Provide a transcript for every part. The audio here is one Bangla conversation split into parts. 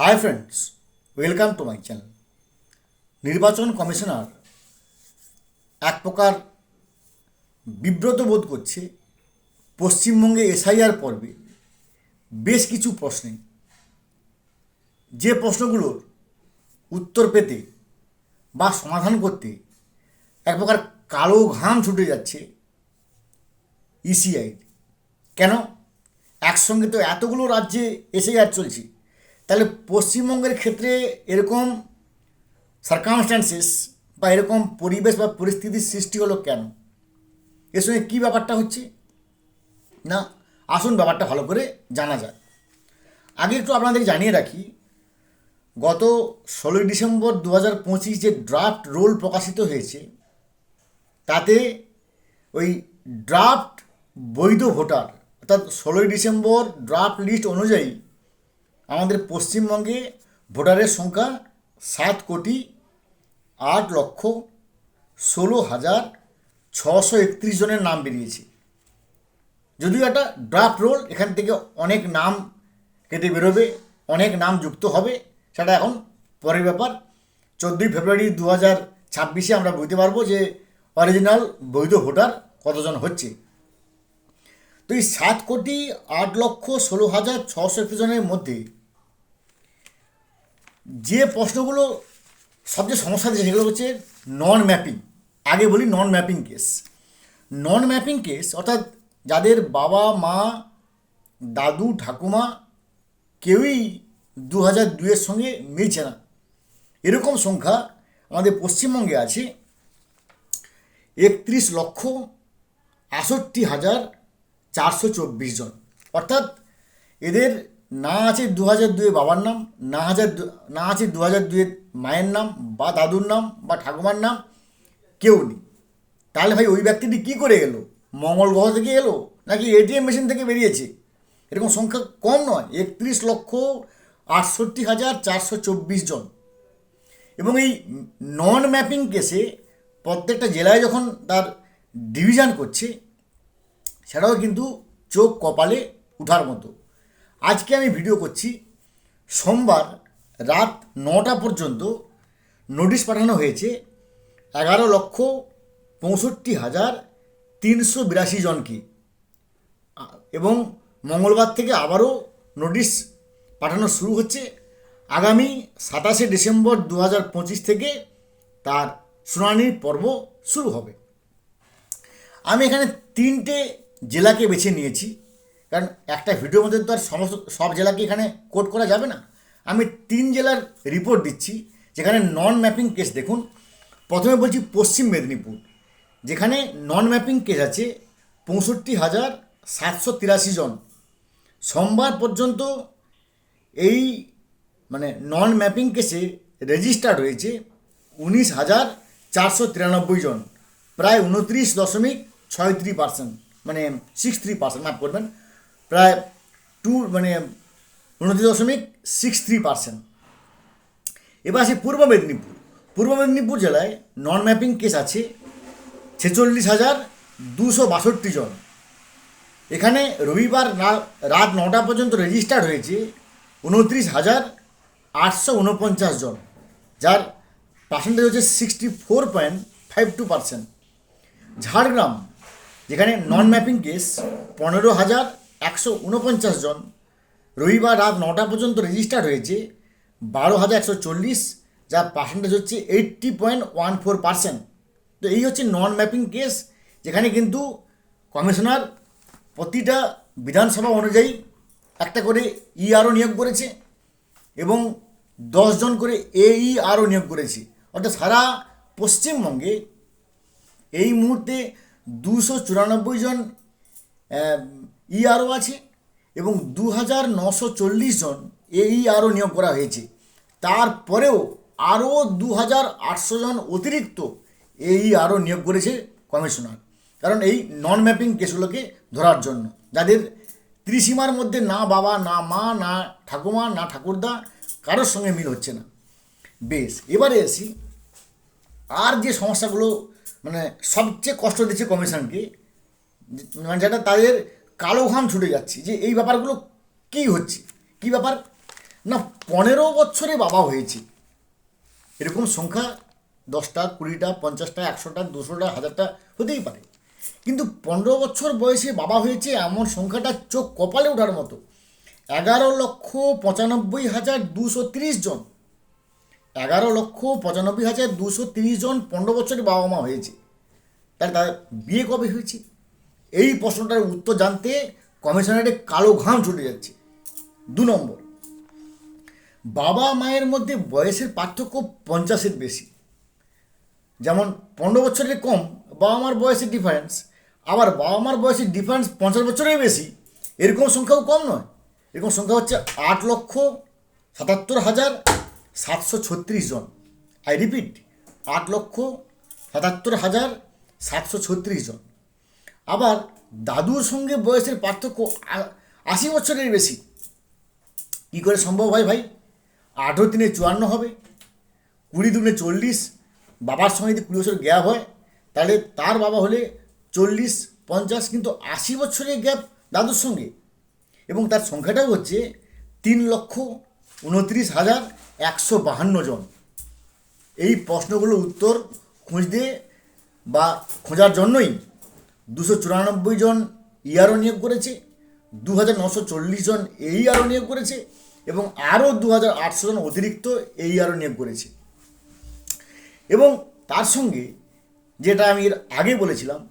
Hi friends, welcome to my channel. নির্বাচন কমিশনার এক প্রকার বিব্রত বোধ করছে পশ্চিমবঙ্গে এসআইআর পর্বে বেশ কিছু প্রশ্নে, যে প্রশ্নগুলোর উত্তর পেতে বা সমাধান করতে এক প্রকার কালো ঘাম ছুটে যাচ্ছে ইসিআই। কেন? একসঙ্গে তো এতগুলো রাজ্যে এসআইআর চলছে, তাহলে পশ্চিমবঙ্গের ক্ষেত্রে এরকম সার্কামস্ট্যান্সেস বা এরকম পরিবেশ বা পরিস্থিতির সৃষ্টি হলো কেন? এর সঙ্গে কী ব্যাপারটা হচ্ছে না, আসুন ব্যাপারটা ভালো করে জানা যায়। আগে একটু আপনাদের জানিয়ে রাখি, গত 16 ডিসেম্বর 2025 যে ড্রাফট রোল প্রকাশিত হয়েছে, তাতে ওই ড্রাফট বৈধ ভোটার অর্থাৎ 16 ডিসেম্বর ড্রাফট লিস্ট অনুযায়ী আমাদের পশ্চিমবঙ্গে ভোটারের সংখ্যা 7,08,16,631 জনের নাম বেরিয়েছে। যদিও একটা ড্রাফট রোল, এখান থেকে অনেক নাম কেটে বেরোবে, অনেক নাম যুক্ত হবে, সেটা এখন পরের ব্যাপার। 14 ফেব্রুয়ারি 2026 আমরা বুঝতে পারবো যে অরিজিনাল বৈধ ভোটার কতজন হচ্ছে। তো এই 7,08,16,631 জনের মধ্যে যে প্রশ্নগুলো সবচেয়ে সমস্যা দিচ্ছে সেগুলো হচ্ছে নন ম্যাপিং। আগে বলি নন ম্যাপিং কেস। নন ম্যাপিং কেস অর্থাৎ যাদের বাবা মা দাদু ঠাকুমা কেউই 2002-এর সঙ্গে মিলছে না, এরকম সংখ্যা আমাদের পশ্চিমবঙ্গে আছে 31,68,424 জন। অর্থাৎ এদের না আছে 2002-এ বাবার নাম, না আছে 2002-এর মায়ের নাম বা দাদুর নাম বা ঠাকুমার নাম, কেউ নেই। তাহলে ভাই ওই ব্যক্তিটি কী করে এলো? মঙ্গল গ্রহ থেকে এলো নাকি এটিএম মেশিন থেকে বেরিয়েছে? এরকম সংখ্যা কম নয়, 31,68,424 জন। এবং এই নন ম্যাপিং কেসে প্রত্যেকটা জেলায় যখন তার ডিভিশন করছে, সেটাও কিন্তু চোখ কপালে উঠার মতো। আজকে আমি ভিডিও করছি, সোমবার রাত 9টা পর্যন্ত নোটিশ পাঠানো হয়েছে 11,65,382 জনকে, এবং মঙ্গলবার থেকে আবারও নোটিশ পাঠানো শুরু হচ্ছে। আগামী 27 ডিসেম্বর 2025 থেকে তার শুনানির পর্ব শুরু হবে। আমি এখানে 3টে জেলাকে বেছে নিয়েছি, কারণ একটা ভিডিওর মধ্যে তো আর সব জেলাকে এখানে কোট করা যাবে না। আমি 3 জেলার রিপোর্ট দিচ্ছি যেখানে নন ম্যাপিং কেস। দেখুন, প্রথমে বলছি পশ্চিম মেদিনীপুর, যেখানে নন ম্যাপিং কেস আছে 65,783 জন। সোমবার পর্যন্ত এই নন ম্যাপিং কেসে রেজিস্টার্ড হয়েছে 19,493 জন, প্রায় 29.63%, 63%, মাফ করবেন, প্রায় 29.63%। এবার আসে পূর্ব মেদিনীপুর। পূর্ব মেদিনীপুর জেলায় নন ম্যাপিং কেস আছে 46,262 জন। এখানে রবিবার রাত 9টা পর্যন্ত রেজিস্টার্ড হয়েছে 29,849 জন, যার পার্সেন্টেজ হচ্ছে 64.52%। ঝাড়গ্রাম, যেখানে নন ম্যাপিং কেস 15,149 জন, রবিবার রাত 9টা পর্যন্ত রেজিস্টার্ড হয়েছে 12,140, যার পার্সেন্টেজ হচ্ছে 80.14%। তো এই হচ্ছে নন ম্যাপিং কেস, যেখানে কিন্তু কমিশনার প্রতিটা বিধানসভা অনুযায়ী একটা করে ইআরও নিয়োগ করেছে এবং 10 জন করে এইআরও নিয়োগ করেছে। অর্থাৎ সারা পশ্চিমবঙ্গে এই মুহূর্তে 294 জন ইআরও আছে এবং 2,940 জন এইআরও নিয়োগ করা হয়েছে। তারপরেও আরও 2,800 জন অতিরিক্ত এইআরও নিয়োগ করেছে কমিশনার, কারণ এই নন ম্যাপিং কেসগুলোকে ধরার জন্য, যাদের ত্রিসীমার মধ্যে না বাবা না মা না ঠাকুমা না ঠাকুরদা কারোর সঙ্গে মিল হচ্ছে না। বেশ, এবারে আসি আর যে সমস্যাগুলো সবচেয়ে কষ্ট দিচ্ছে কমিশনকে, যেটা তাদের কালো ঘাম ছুটে যাচ্ছে, যে এই ব্যাপারগুলো কী হচ্ছে, কী ব্যাপার। না 15 বছরে বাবা হয়েছে, এরকম সংখ্যা 10টা 20টা 50টা 100টা 200টা 1000টা হতেই পারে, কিন্তু 15 বছর বয়সে বাবা হয়েছে এমন সংখ্যাটা চোখ কপালে ওঠার মতো। 11,95,230 জন, 11,95,230 জন 15 বছরে বাবা মা হয়েছে। তাহলে তার বিয়ে কবে হয়েছে? এই প্রশ্নটার উত্তর জানতে কমিশনারের কালো ঘাম ছুটে যাচ্ছে। 2 নম্বর, বাবা মায়ের মধ্যে বয়সের পার্থক্য 50-এর বেশি। যেমন 15 বছরের কম বাবা মার বয়সের ডিফারেন্স, আবার বাবা মার বয়সের ডিফারেন্স 50 বছরের বেশি, এরকম সংখ্যাও কম নয়। এরকম সংখ্যা হচ্ছে 8,77,736 জন। আই রিপিট, 8,77,736 জন। আবার দাদুর সঙ্গে বয়সের পার্থক্য 80 বছরের বেশি। কী করে সম্ভব হয় ভাই? 18×3 = 54 হবে, 20×2 = 40, বাবার সঙ্গে যদি 20 বছর গ্যাপ হয় তাহলে তার বাবা হলে 40-50, কিন্তু 80 বছরের গ্যাপ দাদুর সঙ্গে, এবং তার সংখ্যাটাও হচ্ছে 3,29,152 জন। এই প্রশ্নগুলোর উত্তর খুঁজতে বা খোঁজার জন্যই 294 জন ইয়ারও নিয়োগ করেছে, 2,940 জন এই আরও নিয়োগ করেছে, এবং আরও 2,800 জন অতিরিক্ত এই আরও নিয়োগ করেছে। এবং তার সঙ্গে যেটা আমি এর আগে বলেছিলাম,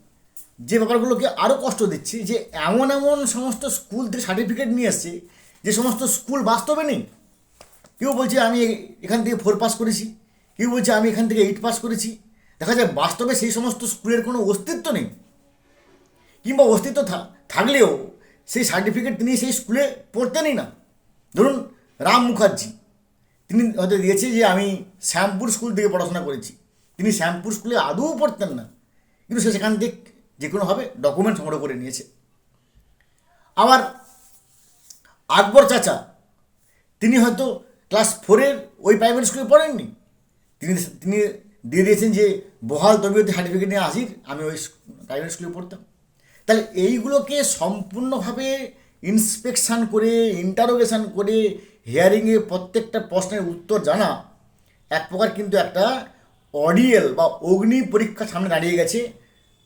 যে ব্যাপারগুলোকে আরও কষ্ট দিচ্ছে, যে এমন এমন সমস্ত স্কুল থেকে সার্টিফিকেট নিয়ে এসছে যে সমস্ত স্কুল বাস্তবে নেই। কেউ বলছে আমি এখান থেকে 4 পাস করেছি, কেউ বলছে আমি এখান থেকে 8 পাস করেছি। দেখা যায় বাস্তবে সেই সমস্ত স্কুলের কোনো অস্তিত্ব নেই, কিংবা অস্তিত্ব থাকলেও সেই সার্টিফিকেট তিনি সেই স্কুলে পড়তেনই না। ধরুন রাম মুখার্জি, তিনি হয়তো দিয়েছে যে আমি শ্যামপুর স্কুল থেকে পড়াশোনা করেছি, তিনি শ্যামপুর স্কুলে আদৌ পড়তেন না, কিন্তু সে সেখান থেকে যে কোনোভাবে ডকুমেন্ট সংগ্রহ করে নিয়েছে। আবার আকবর চাচা, তিনি হয়তো ক্লাস 4-এর ওই প্রাইমারি স্কুলে পড়েননি, তিনি তিনি দিয়ে দিয়েছেন যে বহাল তবিয়তে সার্টিফিকেট নিয়ে হাজির, আমি ওই প্রাইমারি স্কুলে পড়তাম। তাহলে এইগুলোকে সম্পূর্ণভাবে ইন্সপেকশান করে, ইন্টারোগেশন করে, হিয়ারিংয়ে প্রত্যেকটা প্রশ্নের উত্তর জানা এক প্রকার কিন্তু একটা অডিয়েল বা অগ্নি পরীক্ষার সামনে দাঁড়িয়ে গেছে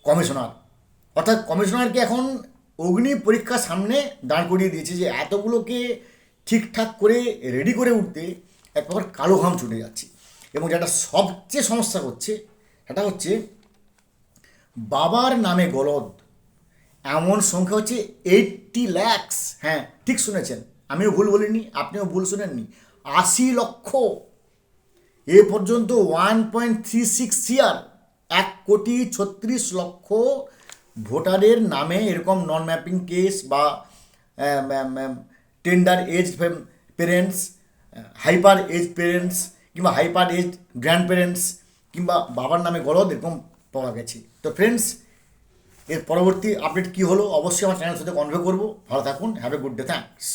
কমিশনার। অর্থাৎ কমিশনারকে এখন অগ্নি পরীক্ষার সামনে দাঁড় করিয়ে দিয়েছে, যে এতগুলোকে ঠিকঠাক করে রেডি করে উঠতে এক প্রকার কালো ঘাম ছুটে যাচ্ছে। এবং যেটা সবচেয়ে সমস্যা করছে সেটা হচ্ছে বাবার নামে গলদ। এমন সংখ্যা হচ্ছে 80 লাখ। হ্যাঁ, ঠিক শুনেছেন, আমিও ভুল বলিনি, আপনিও ভুল শুনেননি, 80 লক্ষ। এ পর্যন্ত 1.36 CR, 1,36,00,000 ভোটারের নামে এরকম নন ম্যাপিং কেস বা tender age parents, hyper age parents, কিংবা হাইপার এজ গ্র্যান্ড পেরেন্টস, কিংবা বাবার নামে গলদ এরকম পাওয়া গেছে। তো ফ্রেন্ডস, এর পরবর্তী আপডেট কী হলো অবশ্যই আমার চ্যানেলের সাথে কনভে করবো। ভালো থাকুন, have a good day, thanks.